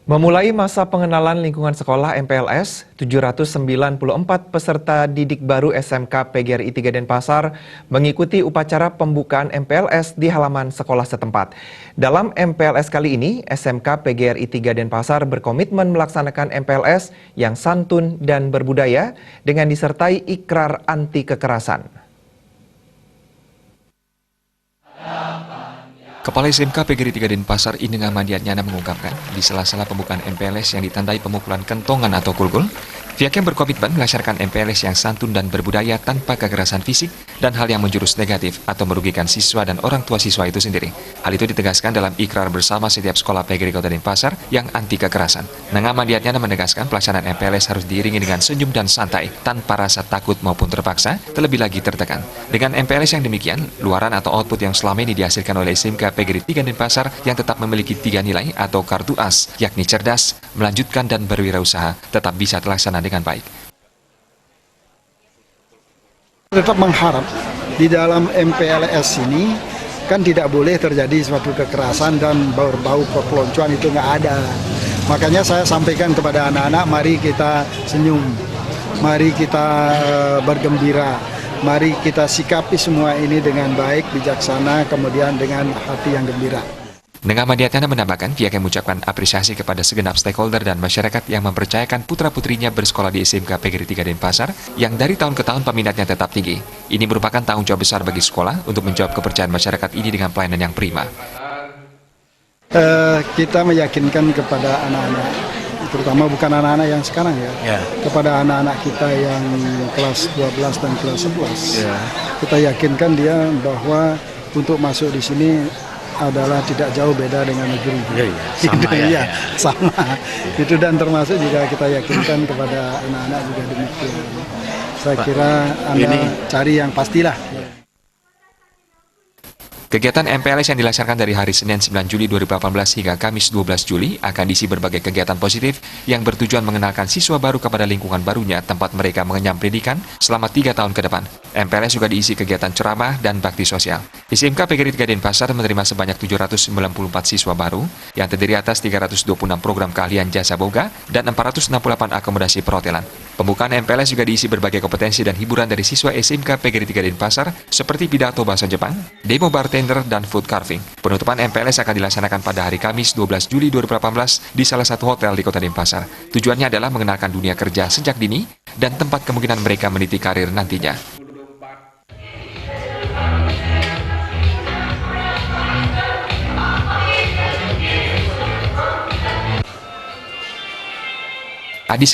Memulai masa pengenalan lingkungan sekolah MPLS, 794 peserta didik baru SMK PGRI 3 Denpasar mengikuti upacara pembukaan MPLS di halaman sekolah setempat. Dalam MPLS kali ini, SMK PGRI 3 Denpasar berkomitmen melaksanakan MPLS yang santun dan berbudaya dengan disertai ikrar anti kekerasan. Kepala SMK PGRI 3 Denpasar Ineng Ahmadiatnyana mengungkapkan, di sela-sela pembukaan MPLS yang ditandai pemukulan kentongan atau kulkul, pihaknya berkomitmen melaksanakan MPLS yang santun dan berbudaya tanpa kekerasan fisik dan hal yang menjurus negatif atau merugikan siswa dan orang tua siswa itu sendiri. Hal itu ditegaskan dalam ikrar bersama setiap sekolah PGRI Kota Denpasar yang anti kekerasan. Ineng Ahmadiatnyana menegaskan pelaksanaan MPLS harus diiringi dengan senyum dan santai, tanpa rasa takut maupun terpaksa, terlebih lagi tertekan. Dengan MPLS yang demikian, luaran atau output yang selama ini dihasilkan oleh SMK PGRI 3 Denpasar yang tetap memiliki 3 nilai atau kartu AS, yakni cerdas, melanjutkan, dan berwirausaha, tetap bisa terlaksana dengan baik. Tetap mengharap di dalam MPLS ini kan tidak boleh terjadi suatu kekerasan dan bau-bau perpeloncoan, itu nggak ada. Makanya saya sampaikan kepada anak-anak, mari kita senyum, mari kita bergembira. Mari kita sikapi semua ini dengan baik, bijaksana, kemudian dengan hati yang gembira. Ineng Ahmadiatnyana menambahkan, pihaknya mengucapkan apresiasi kepada segenap stakeholder dan masyarakat yang mempercayakan putra-putrinya bersekolah di SMK PGRI 3 Denpasar yang dari tahun ke tahun peminatnya tetap tinggi. Ini merupakan tanggung jawab besar bagi sekolah untuk menjawab kepercayaan masyarakat ini dengan pelayanan yang prima. Kita meyakinkan kepada anak-anak, terutama bukan anak-anak yang sekarang ya, kepada anak-anak kita yang kelas 12 dan kelas 11, kita yakinkan dia bahwa untuk masuk di sini adalah tidak jauh beda dengan negeri. Sama. Itu, dan termasuk juga kita yakinkan kepada anak-anak juga demikian. Saya kira Anda cari yang pastilah. Kegiatan MPLS yang dilaksanakan dari hari Senin 9 Juli 2018 hingga Kamis 12 Juli akan diisi berbagai kegiatan positif yang bertujuan mengenalkan siswa baru kepada lingkungan barunya tempat mereka mengenyam pendidikan selama 3 tahun ke depan. MPLS juga diisi kegiatan ceramah dan bakti sosial. SMK PGRI 3 Denpasar menerima sebanyak 794 siswa baru yang terdiri atas 326 program keahlian jasa boga dan 468 akomodasi perhotelan. Pembukaan MPLS juga diisi berbagai kompetensi dan hiburan dari siswa SMK PGRI 3 Denpasar seperti pidato bahasa Jepang, demo bartender, dan food carving. Penutupan MPLS akan dilaksanakan pada hari Kamis 12 Juli 2018 di salah satu hotel di Kota Denpasar. Tujuannya adalah mengenalkan dunia kerja sejak dini dan tempat kemungkinan mereka meniti karir nantinya. Adi